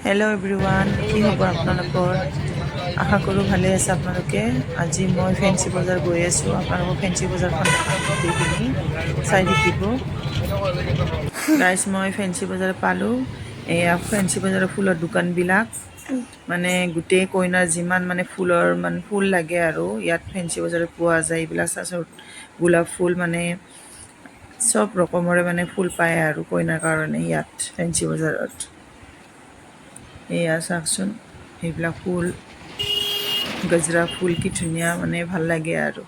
Hello' everyone, কি খবৰ আপোনালোকৰ? আশা কৰোঁ ভালে আছে আপোনালোকে। আজি মই ফেঞ্চি বজাৰ গৈ আছোঁ। আপোনালোকক ফেঞ্চি বজাৰখন দেখাম, গোটেইখিনি চাই থাকিব। গাইজ, মই ফেঞ্চি বজাৰ পালোঁ। এয়া ফেঞ্চি বজাৰৰ ফুলৰ দোকানবিলাক, মানে গোটেই কইনাৰ যিমান মানে ফুলৰ ফুল লাগে আৰু ইয়াত ফেঞ্চি বজাৰত পোৱা যায়। এইবিলাক চাচোন, গোলাপ ফুল মানে চব ৰকমৰে মানে ফুল পায় আৰু কইনাৰ কাৰণে ইয়াত ফেঞ্চি বজাৰত। এয়া চাওকচোন, এইবিলাক ফুল, গজৰা ফুল, কি ধুনীয়া, মানে ভাল লাগে আৰু।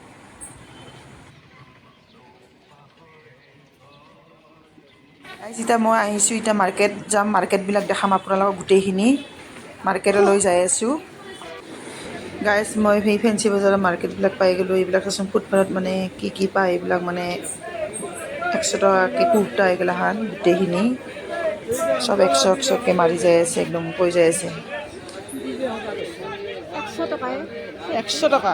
এতিয়া মই আহিছোঁ, এতিয়া মাৰ্কেট যাম, মাৰ্কেটবিলাক দেখাম আপোনালোকক। গোটেইখিনি মাৰ্কেটলৈ যাই আছোঁ। গাইজ, মই সেই ফেঞ্চি বজাৰৰ মাৰ্কেটবিলাক পাই গ'লোঁ। এইবিলাক চোন ফুটপাথত মানে কি পায়, এইবিলাক মানে 100 টকাকৈ কুৰ্তা, এইগিলাখান গোটেইখিনি চব 100কে মাৰি যাই আছে, একদম কৈ যাই আছে 100 টকা।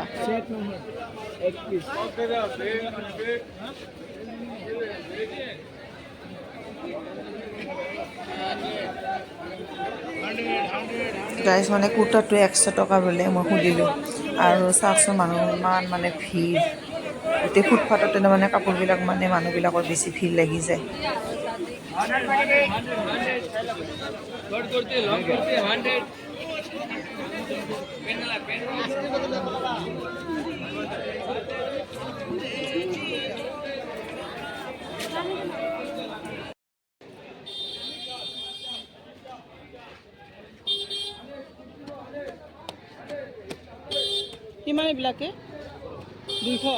গাইজ, মানে কুৰ্তাটো 100 টকা বোলে। মই সুধিলোঁ আৰু চাওকচোন, মানুহ ইমান মানে ভিৰ, গোটেই ফুটপাথতে মানে কাপোৰবিলাক, মানে মানুহবিলাকৰ বেছি ভিৰ লাগি যায়। কিমান এইবিলাকে? 200।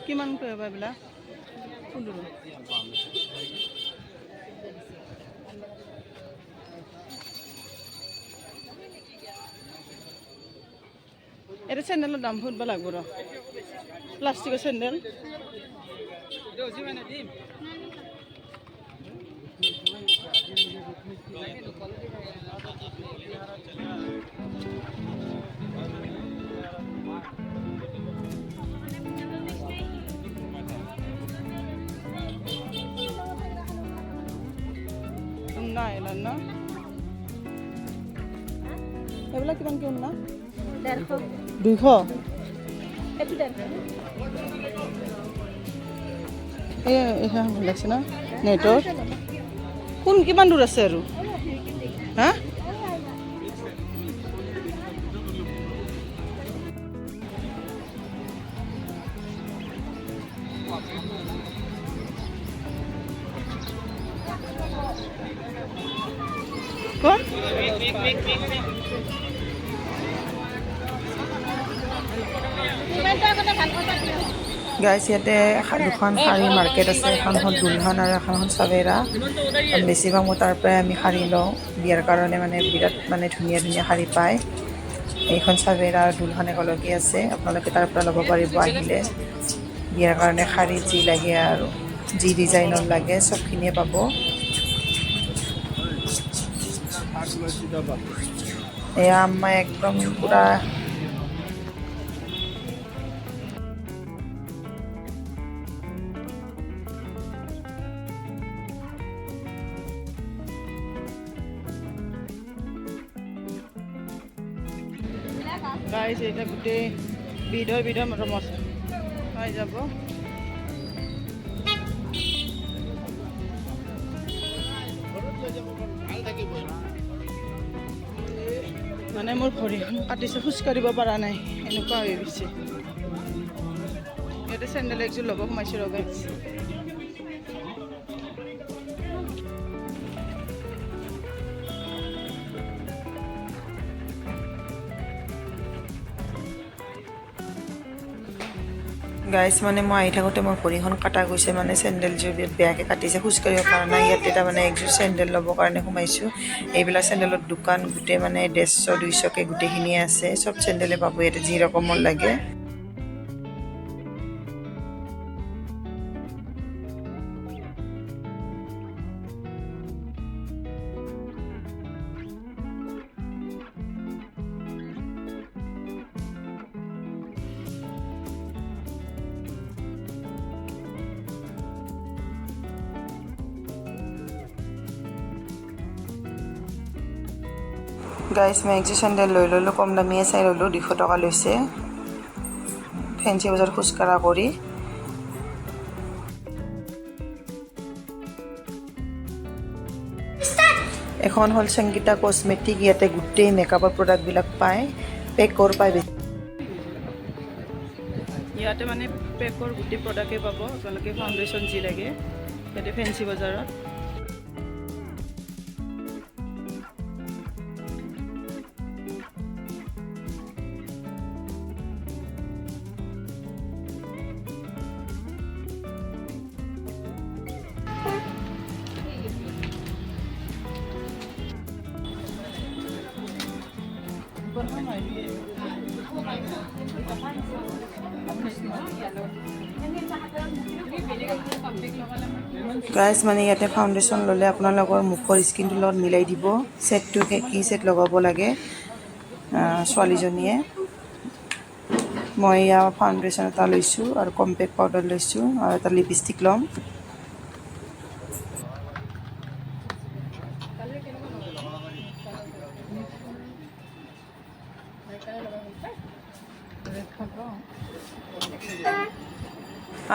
কিমান কৰিব এইবিলাক? এটা চেণ্ডেলৰ দাম সুধিব লাগিব ৰ, প্লাষ্টিকৰ চেণ্ডেল। নাই ন, এইবিলাক কিমান কিমান না? 200। এইখন ভাল লাগছে না নেটৰ। কোন কিমান দূৰ আছে আৰু? হা, কোন? গাইজ, ইয়াতে দুখন শাৰী মাৰ্কেট আছে। এখন হ'ল দুলহন আৰু এখন হ'ল চাবেৰা। বেছিভাগ মই তাৰ পৰাই আমি শাৰী লওঁ বিয়াৰ কাৰণে, মানে বিৰাট মানে ধুনীয়া ধুনীয়া শাৰী পায়। এইখন চাবেৰা আৰু দুলহন একেলগে আছে। আপোনালোকে তাৰ পৰা ল'ব পাৰিব আহিলে। বিয়াৰ কাৰণে শাৰী যি লাগে আৰু যি ডিজাইনৰ লাগে চবখিনিয়ে পাব। এয়া আম্মাই একদম পুৰা গাইজ, এটা গোটেই বিধৰ মছলা পাই যাব। মানে মোৰ ভৰিখন কাটিছে, খোজকাঢ়িব পৰা নাই, এনেকুৱা হৈ গৈছে। ইয়াতে চেণ্ডেল একযোৰ ল'ব সোমাইছোঁ ৰ গাইজ। গাইজ, মানে মই আহি থাকোঁতে মোৰ ভৰিখন কাটা গৈছে, মানে চেণ্ডেলযোৰ বেয়াকৈ কাটিছে, খোজকাঢ়িব পৰা নাই। ইয়াতে তাৰমানে একযোৰ চেণ্ডেল ল'বৰ কাৰণে সোমাইছোঁ। এইবিলাক চেণ্ডেলৰ দোকান গোটেই মানে 150-200কে গোটেইখিনিয়ে আছে। চব চেণ্ডেলে পাব ইয়াতে, যি ৰকমৰ লাগে। গাইজ মই একযোৰ চেণ্ডেল লৈ ল'লোঁ, কম দামীয়ে চাই ল'লোঁ, 200 টকা লৈছে। ফেঞ্চি বজাৰ খোজকাঢ়া কৰি এখন হ'ল সংগীতা কছমেটিক। ইয়াতে গোটেই মেকআপৰ প্ৰডাক্টবিলাক পায়, পেকৰ পায়। ইয়াতে মানে পেকৰ গোটেই প্ৰডাক্টেই পাব আপোনালোকে, ফাউণ্ডেশ্যন যি লাগে ইয়াতে ফেঞ্চি বজাৰত। গাইজ মানে ইয়াতে ফাউণ্ডেশ্যন ল'লে আপোনালোকৰ মুখৰ স্কিনটোৰ লগত মিলাই দিব ছেটটো, কি ছেট লগাব লাগে ছোৱালীজনীয়ে। মই ইয়াৰ ফাউণ্ডেশ্যন এটা লৈছোঁ আৰু কম্পেক্ট পাউডাৰ লৈছোঁ আৰু এটা লিপষ্টিক ল'ম।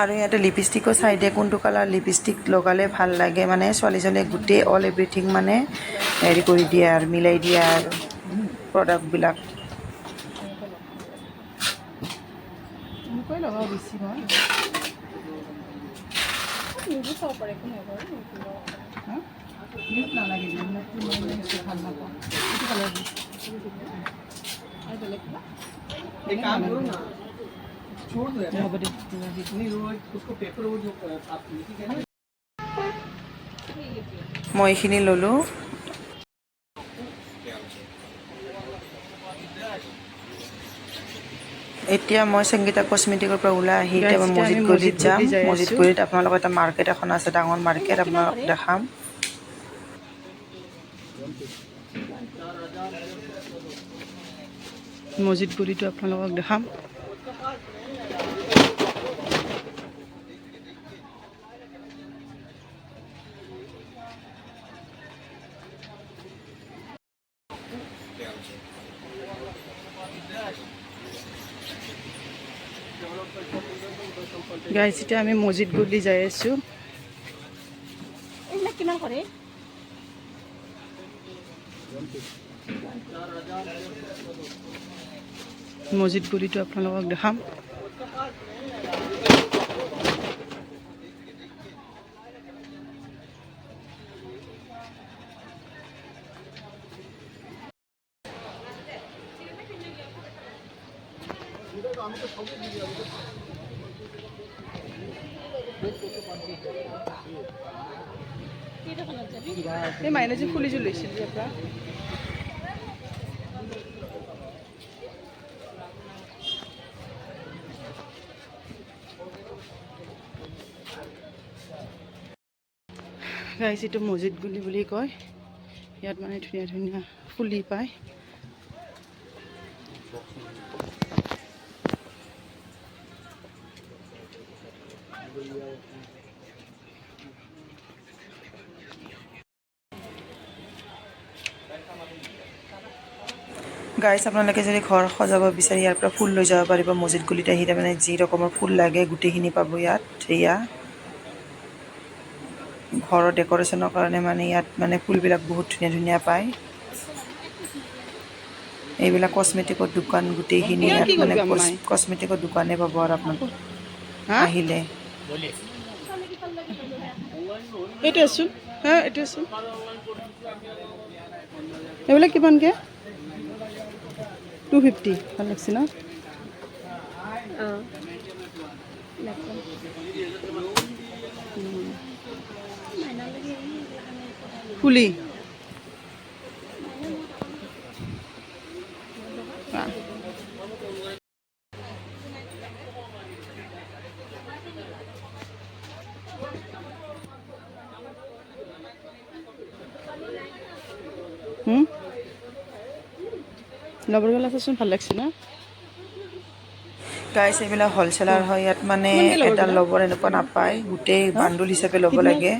আৰু ইয়াতে লিপষ্টিকৰ চাইডে কোনটো কালাৰ লিপষ্টিক লগালে ভাল লাগে, মানে ছোৱালীজনীয়ে গোটেই অল এভৰিথিং মানে হেৰি কৰি দিয়ে আৰু মিলাই দিয়ে আৰু প্ৰডাক্টবিলাক। মই এইখিনি ল'লোঁ। এতিয়া মই সংগীতা কছমেটিকৰ পৰা ওলাই আহি এতিয়া মই মছজিদ গলিত যাম। মছজিদ গলিত আপোনালোকৰ এটা মাৰ্কেট এখন আছে, ডাঙৰ মাৰ্কেট, আপোনালোকক দেখাম। মছজিদ গলিটো আপোনালোকক দেখাম। গাইজ এতিয়া আমি মছজিদ গলি যাই আছোঁ। কিমান কৰে মছজিদ গলিটো আপোনালোকক দেখাম। এই মাইনে যে ফুলিযোৰ লৈছিল যে পৰা গাইজ এইটো মছজিদ গলি বুলি কয়। ইয়াত মানে ধুনীয়া ধুনীয়া ফুলি পায়। গাইজ আপোনালোকে যদি ঘৰ সজাব বিচাৰে ইয়াৰ পৰা ফুল লৈ যাব পাৰিব। মছজিদ গলিত আহি তাৰমানে যি ৰকমৰ ফুল লাগে গোটেইখিনি পাব ইয়াত। এয়া ঘৰৰ ডেক'ৰেশ্যনৰ কাৰণে মানে ইয়াত মানে ফুলবিলাক বহুত ধুনীয়া ধুনীয়া পায়। এইবিলাক কছমেটিকৰ দোকান গোটেইখিনি ইয়াত মানে কছমেটিকৰ দোকানে পাব আৰু আপোনালোক আহিলে। এইটো আছোঁ এইটো আছোঁ। এইবিলাক কিমানকৈ? 250 ভাল লাগছে ন? ফুলি লবৰগলা চাচোন ভাল লাগছে না গাইছ। এইবিলাক হ'লচেলাৰ হয়। ইয়াত মানে এটা লবৰ এনেকুৱা নাপায়, গোটেই বাণ্ডুল হিচাপে ল'ব লাগে।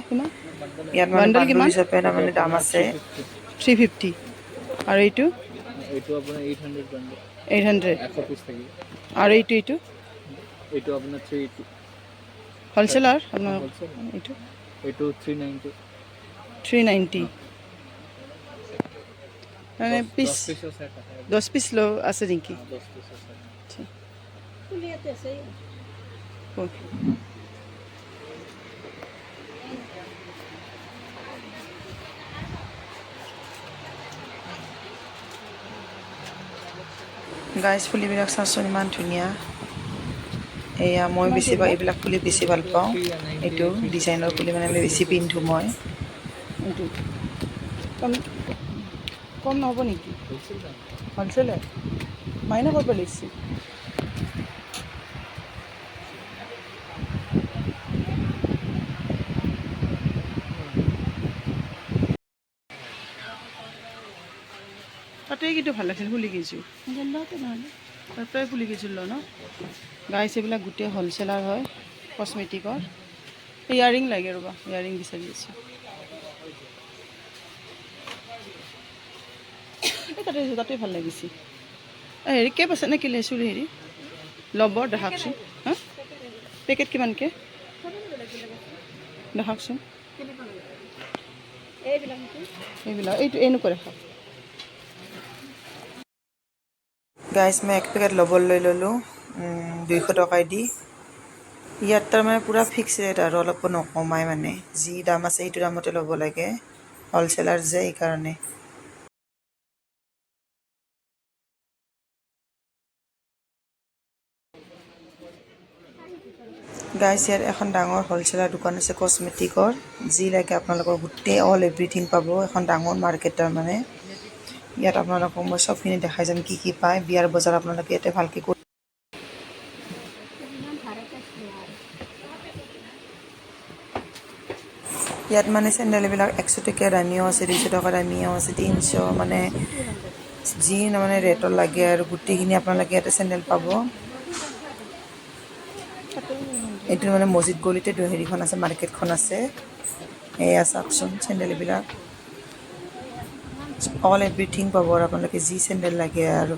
ইয়াত মানে বাণ্ডুল হিচাপে তাৰমানে দাম আছে 350 আৰু এইটো এইটো আপোনাৰ 800 বান্ডেল 800 100 পিস থাকি আৰু এইটো এইটো আপোনাৰ 380 হ'লচেলাৰ আপোনাৰ হোলসেল এইটো এইটো 390 390 মানে 10 পিস 10 পিসৰ সেট আছে 10 পিস লো আছে নেকি 10 পিসৰ সেট আচ্ছা কুলিয়াতে আছে গাইজ ফুলিবিলাক চাচোন ইমান ধুনীয়া এয়া মই বেছি এইবিলাক ফুলি বেছি ভাল পাওঁ এইটো ডিজাইনৰ ফুলি মানে বেছি পিন্ধো মই এইটো কম নহ'ব নেকি হোলসেল দাম হ'লচেলাৰ মাইনা কৰিব লাগিছে তাতে কিন্তু ভাল লাগিছিল ফুলি কেইযোৰ তাতে ফুলি কেইযোৰ ল ন গাইছ এইবিলাক গোটেই হ'লচেলাৰ হয় কচমেটিকৰ ইয়াৰিং লাগে ৰ'বা ইয়াৰিং বিচাৰি আছোঁ তাতে ভাল লাগিছে হেৰি কেপ আছে নে কি লৈছোঁ হেৰি ল'ব দেখাওকচোন হা পেকেট কিমানকৈ দেখাওকচোন এইবিলাক এইটো এনেকুৱা দেখাওক গাইজ মই এক পেকেট ল'বলৈ ল'লোঁ 200 টকাই দি ইয়াত তাৰমানে পূৰা ফিক্স ৰেট আৰু অলপো নকমাই মানে যি দাম আছে সেইটো দামতে ল'ব লাগে হ'লচেলাৰ যে এইকাৰণে গাইজ ইয়াত এখন ডাঙৰ হ'লচেলাৰ দোকান আছে কচমেটিকৰ যি লাগে আপোনালোকৰ গোটেই অল এভৰিথিং পাব এখন ডাঙৰ মাৰ্কেট তাৰমানে ইয়াত আপোনালোকক মই চবখিনি দেখাই যাম কি কি পায় বিয়াৰ বজাৰ আপোনালোকে ইয়াতে ভালকৈ কৰি ইয়াত মানে চেণ্ডেলবিলাক 100 টকীয়া দামীও আছে 200 টকা দামীও আছে 300 মানে যি মানে ৰেটৰ লাগে আৰু গোটেইখিনি আপোনালোকে ইয়াতে চেণ্ডেল পাব এইটো মানে মছজিদ গলিতে হেৰিখন আছে মাৰ্কেটখন আছে এয়া চাওকচোন চেণ্ডেলবিলাক অল এভৰিথিং পাব আৰু আপোনালোকে যি চেণ্ডেল লাগে আৰু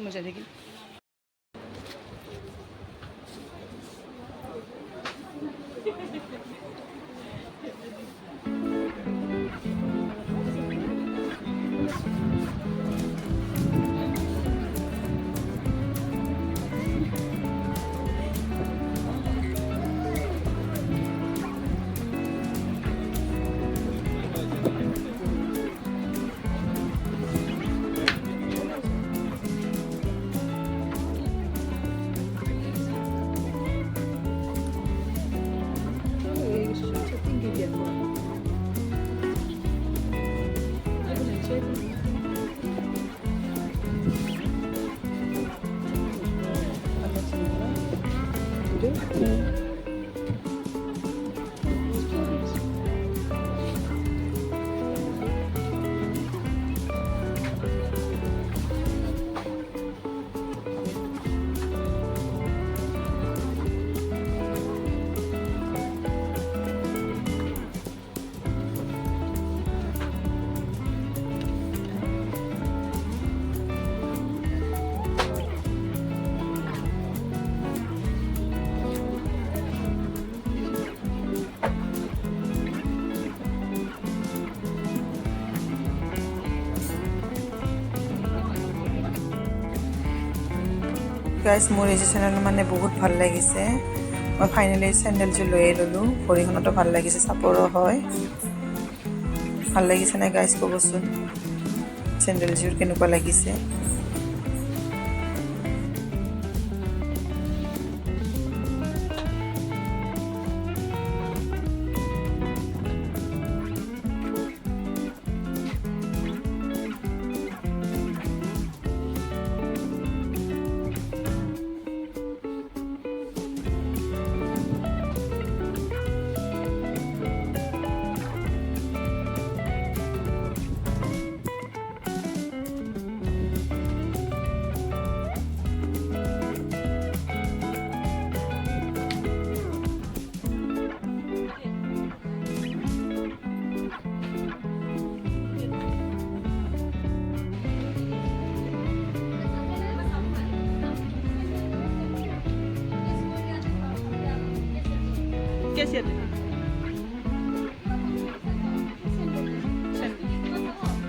মজা থাকিল গাইজ মোৰ এই চেণ্ডেল মানে বহুত ভাল লাগিছে মই ফাইনেলি চেণ্ডেলযোৰ লৈয়ে ল'লোঁ ভৰিখনতো ভাল লাগিছে চাপৰো হয় ভাল লাগিছে নে গাইজ ক'বচোন চেণ্ডেলযোৰ কেনেকুৱা লাগিছে कैसे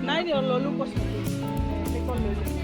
নাই দিয়ক ল'লোঁ কৈছোঁ এখন লৈ ল'লোঁ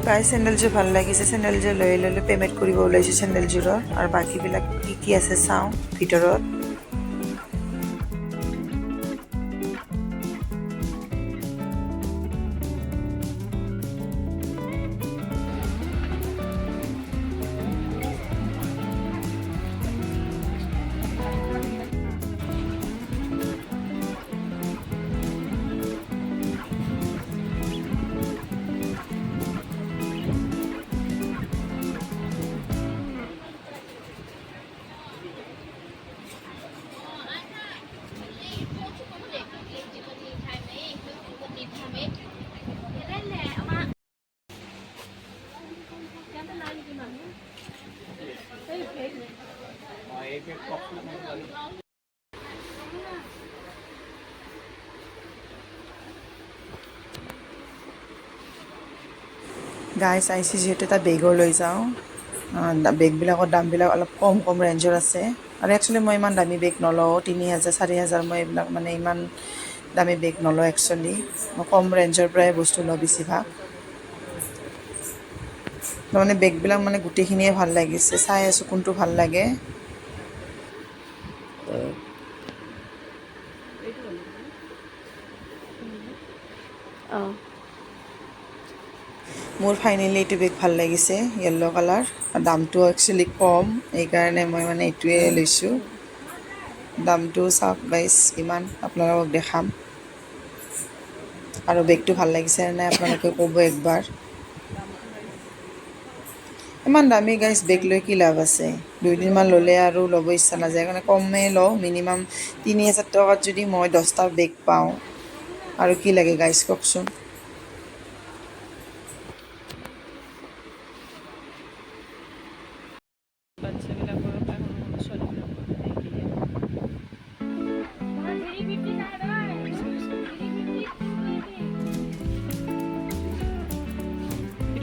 গাইজ চেণ্ডেলযোৰ ভাল লাগিছে চেণ্ডেলযোৰ লৈ ল'লোঁ পে'মেণ্ট কৰিব ওলাইছোঁ চেণ্ডেলযোৰৰ আৰু বাকীবিলাক কি আছে চাওঁ ভিতৰত গাইজ আহিছোঁ যিহেতু এটা বেগো লৈ যাওঁ বেগবিলাকৰ দামবিলাক অলপ কম কম ৰেঞ্জৰ আছে আৰু একচুৱেলি মই ইমান দামী বেগ নলওঁ 3000 4000 মই এইবিলাক মানে ইমান দামী বেগ নলওঁ একচুৱেলি মই কম ৰেঞ্জৰ পৰাই বস্তু লওঁ বেছিভাগ মানে বেগবিলাক মানে গোটেইখিনিয়ে ভাল লাগিছে চাই আছোঁ কোনটো ভাল লাগে মোৰ ফাইনেলি এইটো বেগ ভাল লাগিছে য়েল্ল' কালাৰ দামটো একচুৱেলি কম এইকাৰণে মই মানে এইটোৱে লৈছোঁ দামটো চাওক গাইজ কিমান আপোনালোকক দেখাম আৰু বেগটো ভাল লাগিছে নাই আপোনালোকে ক'ব একবাৰ ইমান দামী গাইজ বেগ লৈ কি লাভ আছে 2 দিনমান ল'লে আৰু ল'ব ইচ্ছা নাযায় কাৰণে কমেই লওঁ মিনিমাম 3000 টকাত যদি মই 10টা বেগ পাওঁ আৰু কি লাগে গাইজ কওকচোন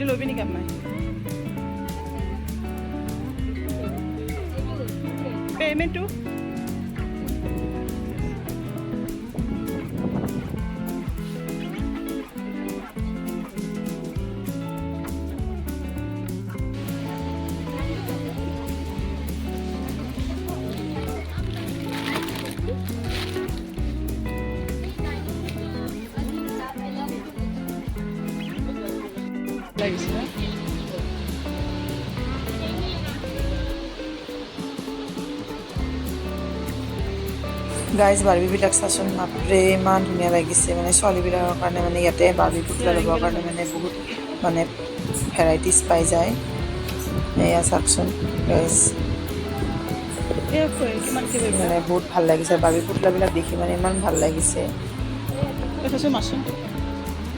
itu lebih nih kamar. Payment tuh? Lagi sih. Guys বাৰ্বিবিলাক চাচোন বাপৰে ইমান ধুনীয়া লাগিছে মানে ছোৱালীবিলাকৰ কাৰণে মানে ইয়াতে বাৰ্বি পুতলা ল'বৰ কাৰণে মানে বহুত মানে ভেৰাইটিজ পাই যায় এয়া চাওকচোন গাইজ মানে বহুত ভাল লাগিছে বাৰ্বি পুতলাবিলাক দেখি মানে ইমান ভাল লাগিছে মাচোন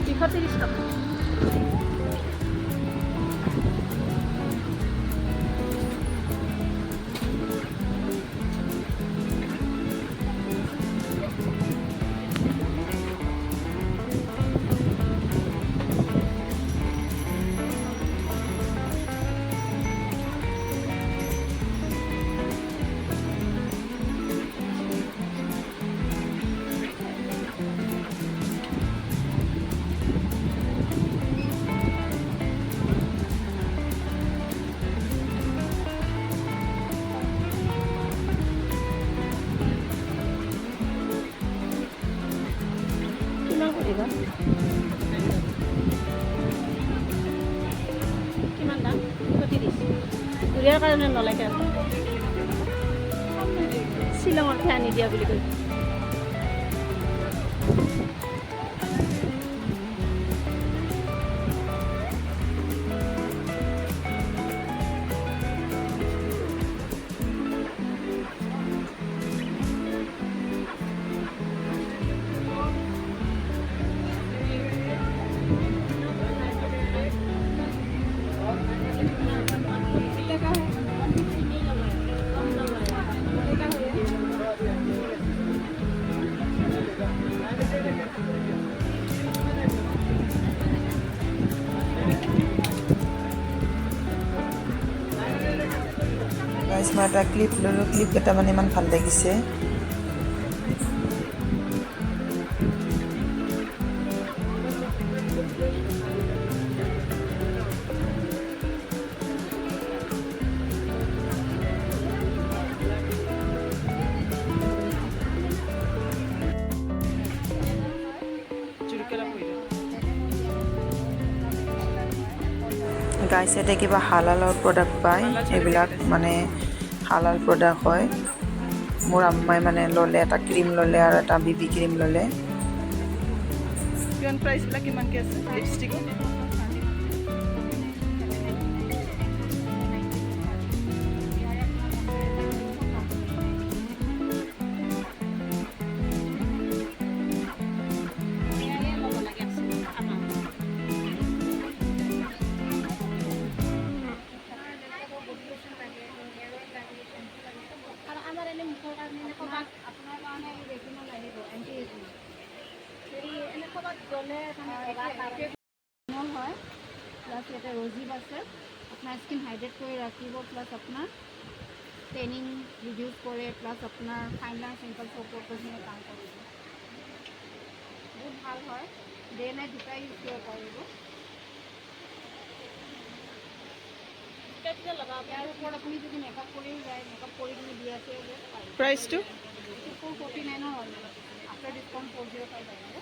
230 টকা Iba? Kiman daw? 230. Kuriয়াৰ কাৰণে নলাগে শ্বিলঙত আনি দিয়া বুলি কৈ গাইজ মই এটা ক্লিপ ল'লোঁ, ক্লিপকেইটা মানে ইমান ভাল লাগিছে। গাইজ ইয়াতে কিবা হালালৰ প্ৰডাক্ট পায়, এইবিলাক মানে হালাল প্ৰডাক্ট হয়। মোৰ আম্মাই মানে ল'লে, এটা ক্ৰীম ল'লে আৰু এটা BB ক্ৰীম ল'লে। কিমান প্ৰাইচবিলাক কিমানকৈ আছে লিপষ্টিকত? প্লাস এটা রোজিব আছে, আপনার স্কিন হাইড্রেট করে রাখিব, প্লাস আপনার ট্যানিং রিডিউস করে, প্লাস আপনার ফাইন লাইন সিম্পল ফোকাসিংয়ে কাম কৰিব। বহুত ভাল হয়, ডে নাইট দুটাই ইউজ কৰিব পাৰিব। ইয়াৰ ওপৰত আপুনি যদি মেকআপ কৰিও যায়, মেকআপ কৰি কিনে দি আছে প্ৰাইচটো 449 হয়, আফটাৰ ডিছকাউণ্ট 405 আহিব।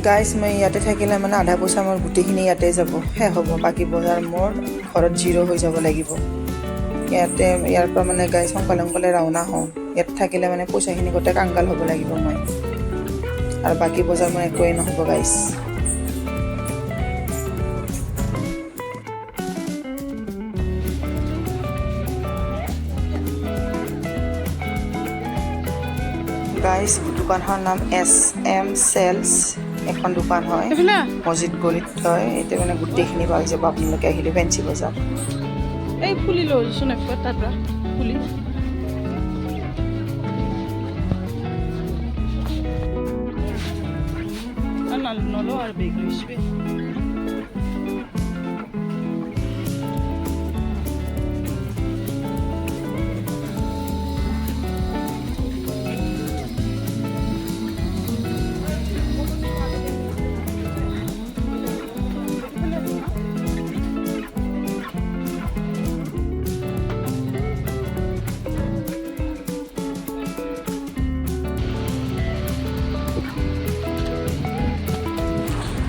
গাইজ মই ইয়াতে থাকিলে মানে আধা পইচা মোৰ গোটেইখিনি ইয়াতে যাব, শেষ হ'ব। বাকী বজাৰ মোৰ ঘৰত জিৰ' হৈ যাব লাগিব। ইয়াৰ পৰা মানে গাইজ সোনকালে ৰাওনা হওঁ। ইয়াত থাকিলে মানে পইচাখিনি গোটেই কাংগাল হ'ব লাগিব মই, আৰু বাকী বজাৰ মোৰ একোৱেই নহ'ব গাইজ। গাইজ দোকানখনৰ নাম SM চেলছ, এখন দোকান হয়, মছজিদ গলিত হয়। এতিয়া মানে গোটেইখিনি পাই যাব আপোনালোকে আহিলে ফেঞ্চি বজাৰ। এই ফুলি লৈছোন একবাৰ তাৰ পৰা ফুলি নলো আৰু বেগ লৈছিবে।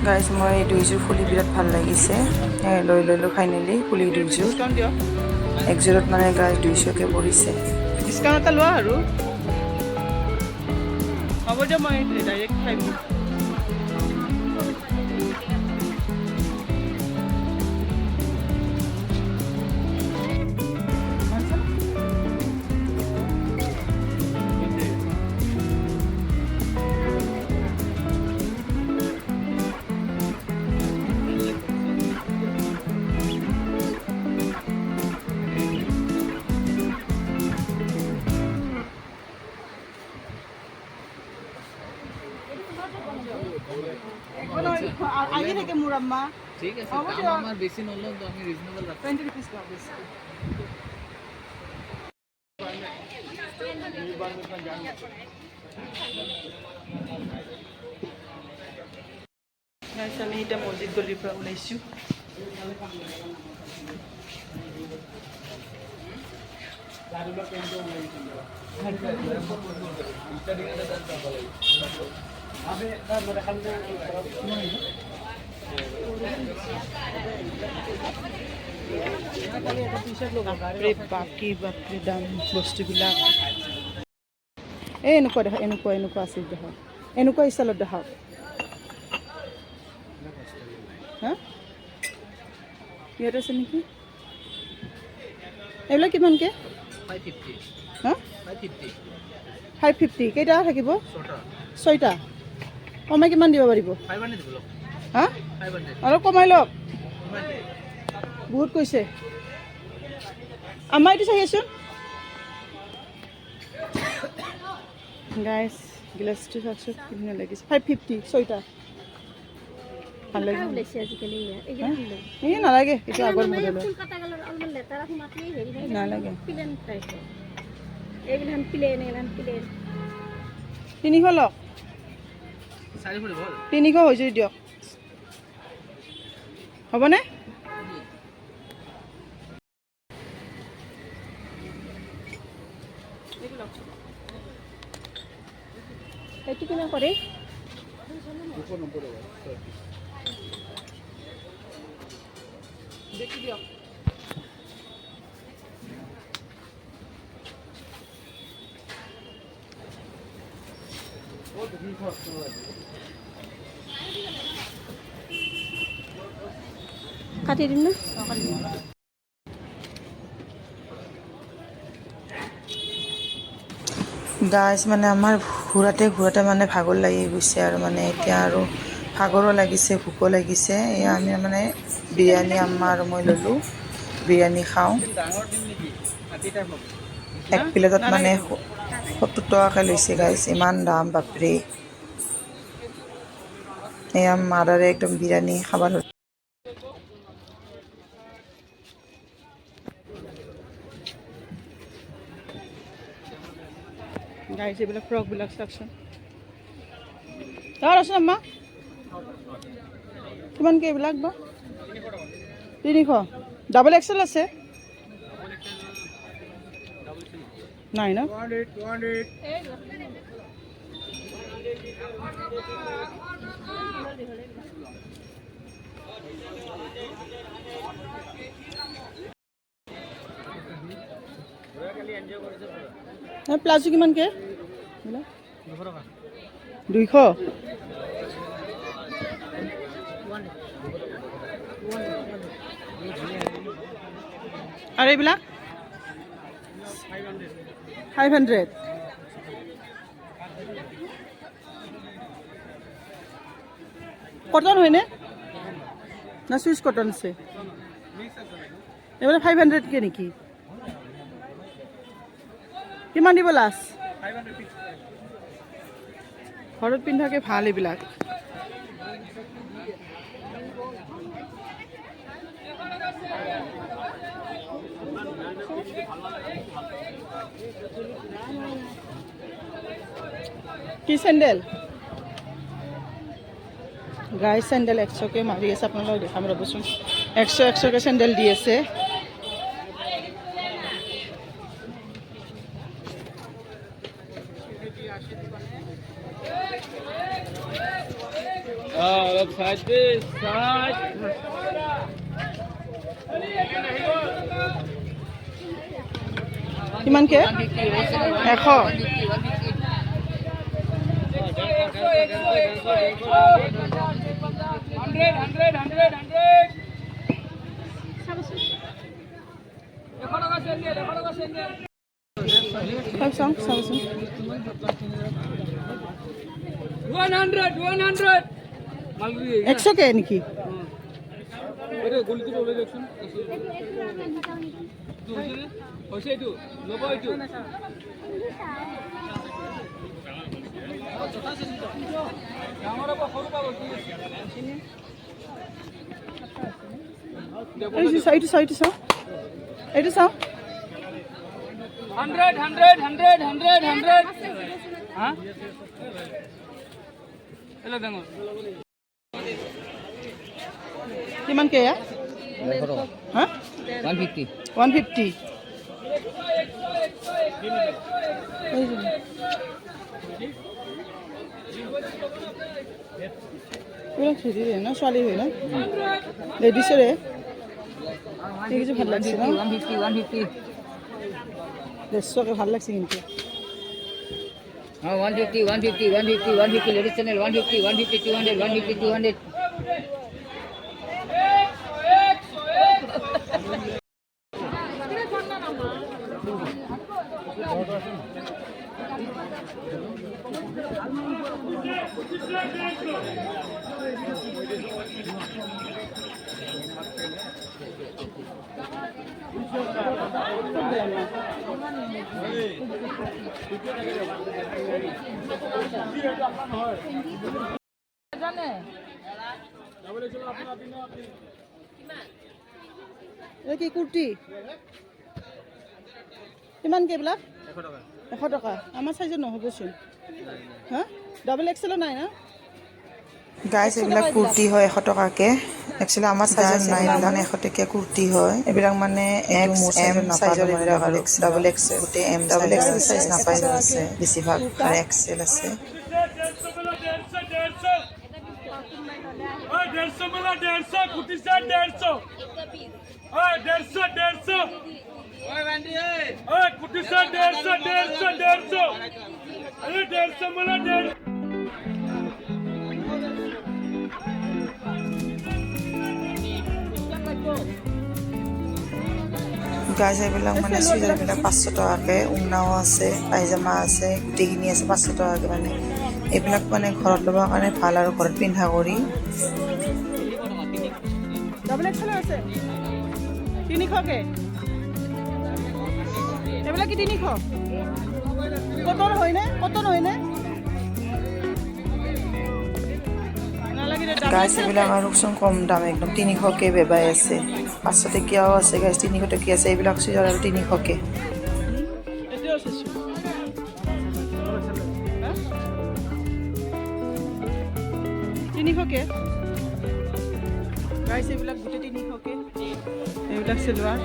গাইজ মই এই দুইযোৰ ফুলি বিৰাট ভাল লাগিছে, লৈ ল'লোঁ ফাইনেলি ফুলি দুইযোৰ। ডিছকাউণ্ট দিয়ক, একযোৰত মানে গাইজ 200কৈ পৰিছে। ডিছকাউণ্ট এটা লোৱা আৰু হ'ব দিয়ক মই ডাইৰেক্ট খাই দিম আগে থাকে মোৰ আম্মা ঠিক আছে হ'ব দাম দিয়ক। আমার বেশি নলও তো আমি রিজনেবল রাখি 20 rupees লাভ আছে গাইছ আমি এতিয়া মছজিদ গলিৰ পৰা ওলাইছোঁ বাপৰে বাপৰে দাম বস্তুবিলাক এই এনেকুৱা দেখা এনেকুৱা আছে দেখাওক এনেকুৱা ষ্টাইলত দেখাওক হা ইয়াত আছে নেকি এইবিলাক কিমানকৈ 550 হা 550 550 কেইটা থাকিব ছোটা 6টা কমাই কিমান দিব পাৰিব 500 দিব হা 500 অলপ কমাই লওক বহুত কৈছে আমাৰ এইটো চাইছোন গাইছ গ্লাছটো চাওকচোন কিমান লাগিছে 550 6টা ভাল লাগে এই নালাগে এইটো আগৰ মডেলৰ নালাগে 300 লওক 400 বল 300 হৈ যদি দিয়ক হ'বনে এইটো কিমান কৰে দেখি দিয়ক কাটি দিম না গাইজ মানে আমাৰ ঘূৰাতে মানে ভাগৰ লাগি গৈছে আৰু মানে এতিয়া আৰু ভাগৰো লাগিছে ভোকো লাগিছে এয়া আমি মানে বিৰিয়ানী আম্মা আৰু মই ল'লোঁ বিৰিয়ানী খাওঁ ডাঙৰ দিম নেকি 30টা হ'ব এক প্লেটত মানে 70 টকাকৈ লৈছে গাইজ ইমান দাম বাপৰে এয়া মাদাৰে একদম বিৰিয়ানী খাব ল'লে গাইছ এইবিলাক ফ্ৰকবিলাক চাওকচোন তাৰ আছে আম্মা কিমানকৈ এইবিলাক বা 300 ডাবল এক্সেল আছে নাই ন 200 প্লাজো কিমানকৈ 200 আৰু এইবিলাক 500 কটন হয়নে না সুইচ কটন আছে এইবিলাক 500কৈ নেকি কিমান দিব লাষ্ট ঘৰত পিন্ধাকে ভাল এইবিলাক কি চেণ্ডেল গাই চেণ্ডেল 100কৈ মাৰি আছে আপোনালোকক দেখাম ৰ'বচোন 100কৈ চেণ্ডেল দি আছে কিমানকৈ 100 চাওঁচোন 100কে নেকি? এইটো চাওঁ এইটো চাওঁ এইটো চাওঁ 100 কিমানকে এয়া? হা 150 150 হেৰিৰে ন ছোৱালী হয় ন লেডিছৰে এইকেইযোৰ ভাল লাগিছে ন 150 ড্ৰেছকে ভাল লাগিছে কিন্তু 150 ladies channel 150 200 150 200 কি কুৰ্তি কিমানকে এইবিলাক? 100 টকা আমাৰ চাইজত নহ'বচোন হা ডাবল এক্সেলো নাই না গাইজ এইবিলাক কুৰ্তি হয় 100 টকাকে একচুৱেলি আমাৰ চাইজত নাই মানে 100 টকীয়া কুৰ্তি হয় এইবিলাক মানে এক্স এম চাইজৰ এইবিলাক আৰু ডাবল এক্সেল গোটেই এম ডাবল এক্সেল চাইজ নাপাই আছে বেছিভাগ আৰু এক্সেল আছে 150 গাইজ এইবিলাক মানে চুইজাৰবিলাক 500 টকাকে উন্নাও আছে পাইজামা আছে গোটেইখিনি আছে 500 টকাকে মানে এইবিলাক মানে ঘৰত ল'ব কাৰণে ভাল আৰু ঘৰত পিন্ধা কৰি ডাবল এক্সেল আছে 300কে এইবিলাক কি 300 কটন হয়নে গাইজ এইবিলাক আৰু কম দাম একদম 300কে বেবাই আছে 500 টকীয়াও আছে গাইজ 300 টকীয়া আছে এইবিলাক চুইজাৰ আৰু 300কে গাইজ এইবিলাক গোটেই 300কে এইবিলাক চিলোৱাৰ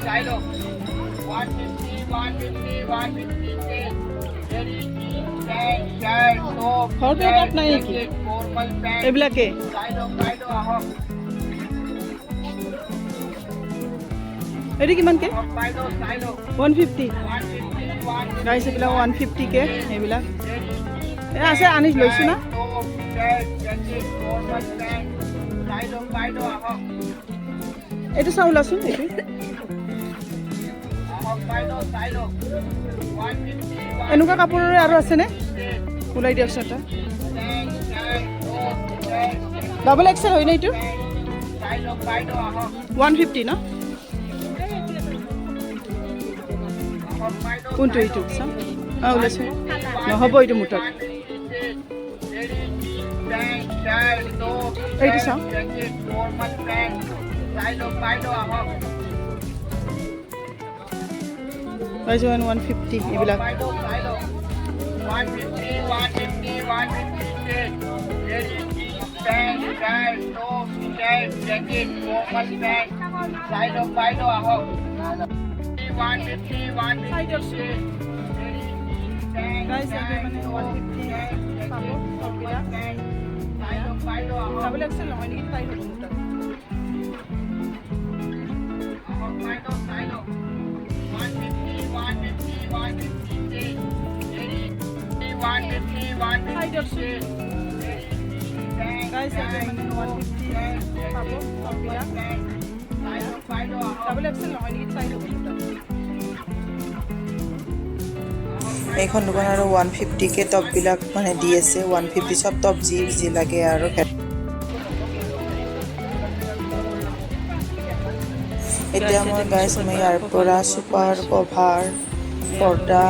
Silo 150 ঘৰতে টপ নাই নেকি এইবিলাকে এইটো কিমানকে 150 গাইজ এইবিলাক 150কে এইবিলাক আছে আনি লৈছোঁ না এইটো চাওঁ ওলাচোন এইটো এনেকুৱা কাপোৰৰে আৰু আছেনে ওলাই দিয়কচোন এটা ডাবল এক্সেল হয়নে এইটো 150 ন কোনটো এইটো চাওঁ ওলাইছোঁ নহ'ব এইটো মুঠত এইটো চাওঁ One 150 এইবিলাক ডাবল এক্সেল নহয় নেকি তাই চাই দিয়কচোন গাইছ মানে 150 পাব টপবিলাক ডাবল এক্সেল নহয় নেকি চাই ল'ব এইখন দোকান আৰু 150কে টপবিলাক মানে দি আছে 150 চব টপ যি লাগে আৰু এতিয়া মই গাইছ মই ইয়াৰ পৰা চুপাৰ কভাৰ পৰ্দা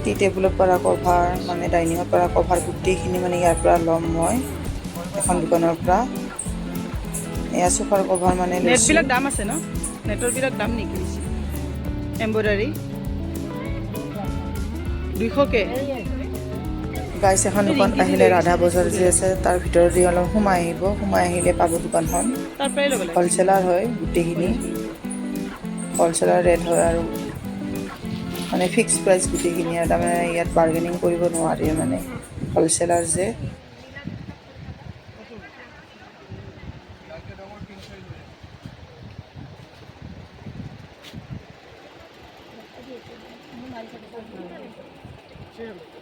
টি টেবুলৰ পৰা কভাৰ মানে ডাইনিঙৰ পৰা কভাৰ গোটেইখিনি মানে ইয়াৰ পৰা ল'ম মই এখন দোকানৰ পৰা এয়া চুপাৰ কভাৰ মানে নেটবিলাক দাম আছে ন নেটৰবিলাক দাম নেকি এমব্ৰইডাৰী 200কে গাইছ এখন দোকান আহিলে ৰাধা বজাৰ যে আছে তাৰ ভিতৰত দি অলপ সোমাই আহিলে পাব দোকানখন তাৰ পৰাই ল'ব লাগে হ'লচেলাৰ হয় গোটেইখিনি হ'লচেলাৰ ৰেট হয় আৰু মানে ফিক্স প্ৰাইচ গোটেইখিনি আৰু তাৰমানে ইয়াত বাৰ্গেনিং কৰিব নোৱাৰি মানে হ'লচেলাৰ যে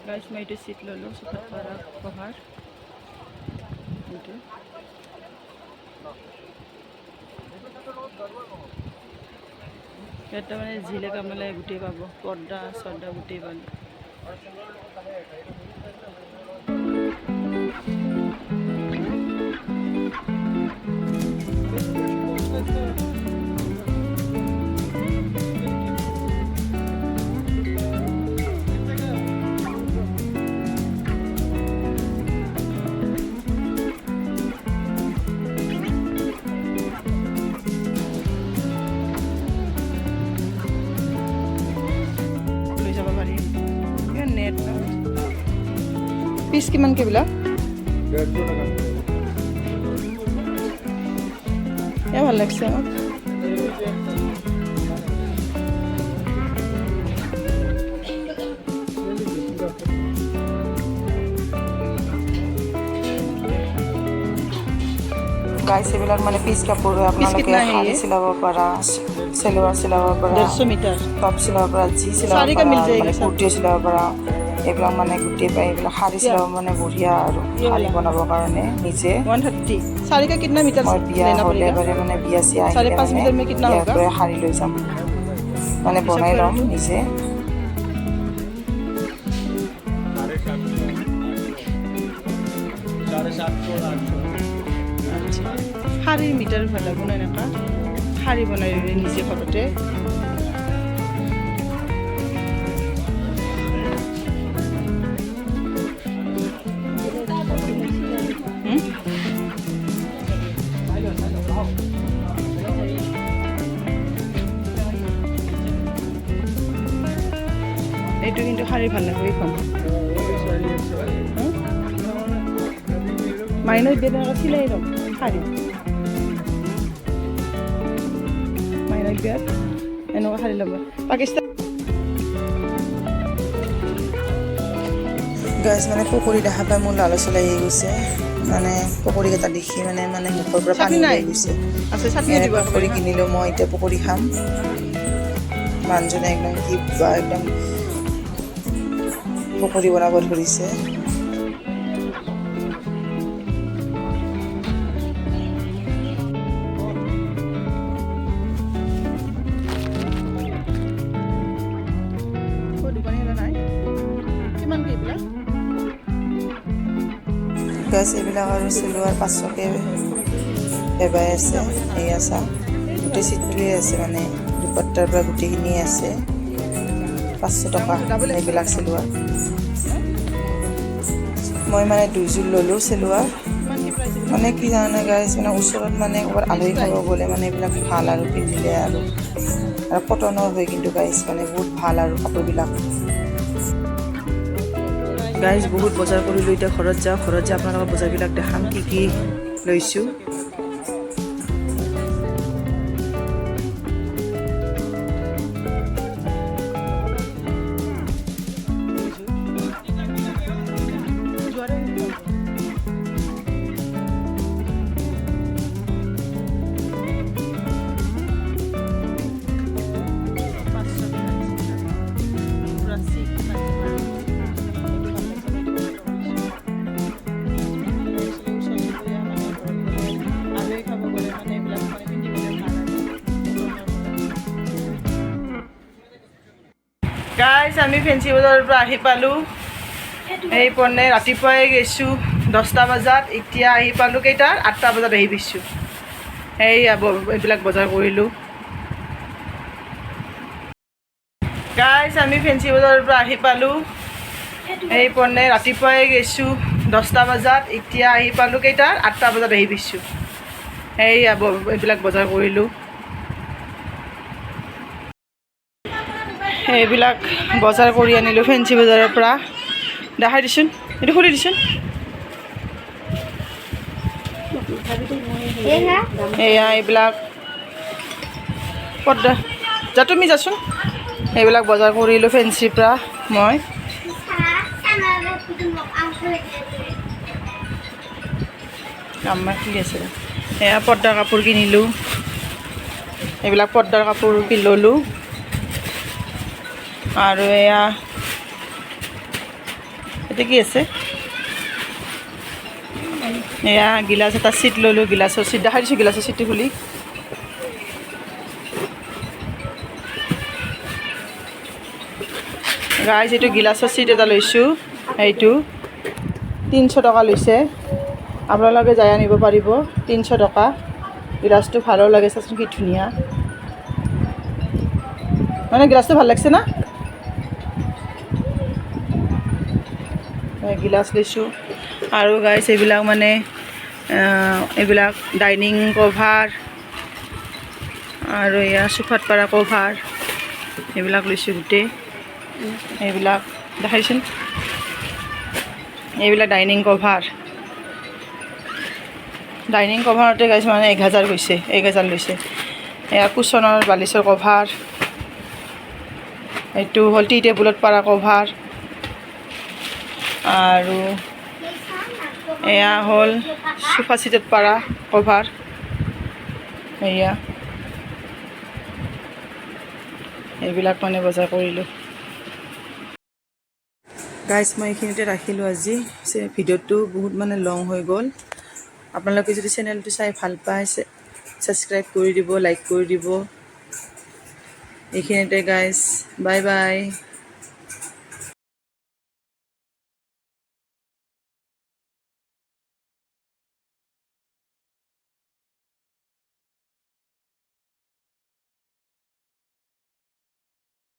গাইছ মই এইটো চিট ল'লোঁ চোফাৰ পৰা কভাৰ এইটো ইয়াত মানে জিলে কামলে গোটেই পাব পৰ্দা চৰ্দা গোটেই পাব পিচ কিমান কেইবিলাক এয়া ভাল লাগছে আমাক গাইছ এইবিলাক মানে পিচ কাপোৰ আপোনালোকে শাড়ী চিলাব পৰা চেলোৱাৰ চিলাব পৰা 150 মিটাৰ টপ চিলাব পৰা যি চিলাব পৰা মানে কুৰ্তিও চিলাব পৰা এইবিলাক মানে গোটেই পাই এইবিলাক শাড়ী চিলাব মানে বঢ়িয়া আৰু শাড়ী বনাবৰ কাৰণে নিজে 130 साड़ी का कितना मीटर মই বিয়া হ'লে এবাৰে মানে বিয়া চিয়া আহিলে 5.5 मीटर में कितना होगा শাড়ী লৈ যাম মানে বনাই ল'ম নিজে শাড়ী মিটাৰ ভাল লাগিব না এনেকা শাড়ী বনাই নিজে ঘৰতে এইটো কিন্তু শাড়ী ভাল লাগিব এইখন মাইনৰ বেদনা চিলাই ল'ম শাড়ী মাইনৰ বেদ এনেকুৱা শাড়ী ল'ব পাকিস্তান গাইছ মানে পকৰি দেখা পাই মোৰ লালচ লাগি গৈছে মানে পকৰিকেইটা দেখি মানে মুখৰ পৰা পানী ওলাই গৈছে আছে চাটনি দিব পকৰি কিনিলোঁ মই এতিয়া পকৰি খাম মানুহজনে একদম কি একদম পকৰি বনাব ধৰিছে গাইছ এইবিলাক আৰু চিলোৱাৰ 500কে বেবাই আছে এয়া চা গোটেই চিটটোৱে আছে মানে দুপট্টাৰ পৰা গোটেইখিনি আছে 500 টকা এইবিলাক চিলোৱাৰ মই মানে দুইযোৰ ল'লোঁ চিলোৱাৰ মানে কি জানে গাইছ মানে ওচৰত মানে ক'ৰবাত আলহী খাব গ'লে মানে এইবিলাক ভাল আৰু পিন্ধিলে আৰু কটনৰ হয় কিন্তু গাইছ মানে বহুত ভাল আৰু কাপোৰবিলাক গাইজ বহুত বজাৰ কৰিলোঁ এতিয়া ঘৰত যাওঁ আপোনালোকৰ বজাৰবিলাক দেখাম কি লৈছোঁ গাইজ আমি ফেঞ্চি বজাৰৰ পৰা আহি পালোঁ এই পনে ৰাতিপুৱাই গৈছোঁ 10টা বজাত এতিয়া আহি পালোঁ কেইটাত 8টা বজাত আহি পাইছোঁ এইবিলাক বজাৰ কৰিলোঁ গাইজ আমি ফেঞ্চি বজাৰৰ পৰা আহি পালোঁ এই পনে ৰাতিপুৱাই গৈছোঁ 10টা বজাত এতিয়া আহি পালোঁ কেইটাত 8টা বজাত আহি পাইছোঁ এইবিলাক বজাৰ কৰিলোঁ এইবিলাক বজাৰ কৰি আনিলোঁ ফেঞ্চি বজাৰৰ পৰা দেখাই দিছোন এইটো খুলি দিছোন এয়া এইবিলাক পৰ্দা যা তুমি যাচোন এইবিলাক বজাৰ কৰিলোঁ ফেঞ্চিৰ পৰা মই আমাৰ কি আছে এয়া পৰ্দাৰ কাপোৰ কিনিলোঁ এইবিলাক পৰ্দাৰ কাপোৰ ল'লোঁ আৰু এয়া এতিয়া কি আছে এয়া গিলাচ এটা চিট ল'লোঁ গিলাচৰ চিট দেখাই দিছোঁ গিলাচৰ চিটটো খুলি গাইজ এইটো গিলাচৰ চিট এটা লৈছোঁ এইটো 300 টকা লৈছে আপোনালোকে যাই আনিব পাৰিব 300 টকা গিলাচটো ভালো লাগে চাচোন কি ধুনীয়া মানে গিলাচটো ভাল লাগছে না গিলাচ লৈছোঁ আৰু গাইজ এইবিলাক মানে এইবিলাক ডাইনিং কভাৰ আৰু এয়া চোফাত পৰা কভাৰ এইবিলাক লৈছোঁ গোটেই এইবিলাক দেখাইছোন এইবিলাক ডাইনিং কভাৰতে গাইজ মানে 1000 গৈছে 1000 লৈছে এয়া কুচনৰ বালিচৰ কভাৰ এইটো হ'ল টি টেবুলত পৰা কভাৰ আৰু এয়া হ'ল সোফা চিটত পৰা কভাৰ এয়া এইবিলাক মানে বজাৰ কৰিলোঁ গাইজ মই এইখিনিতে ৰাখিলোঁ আজি ভিডিঅ'টো বহুত মানে লং হৈ গ'ল আপোনালোকে যদি চেনেলটো চাই ভাল পায় ছাবস্ক্ৰাইব কৰি দিব লাইক কৰি দিব এইখিনিতে গাইজ বাই বাই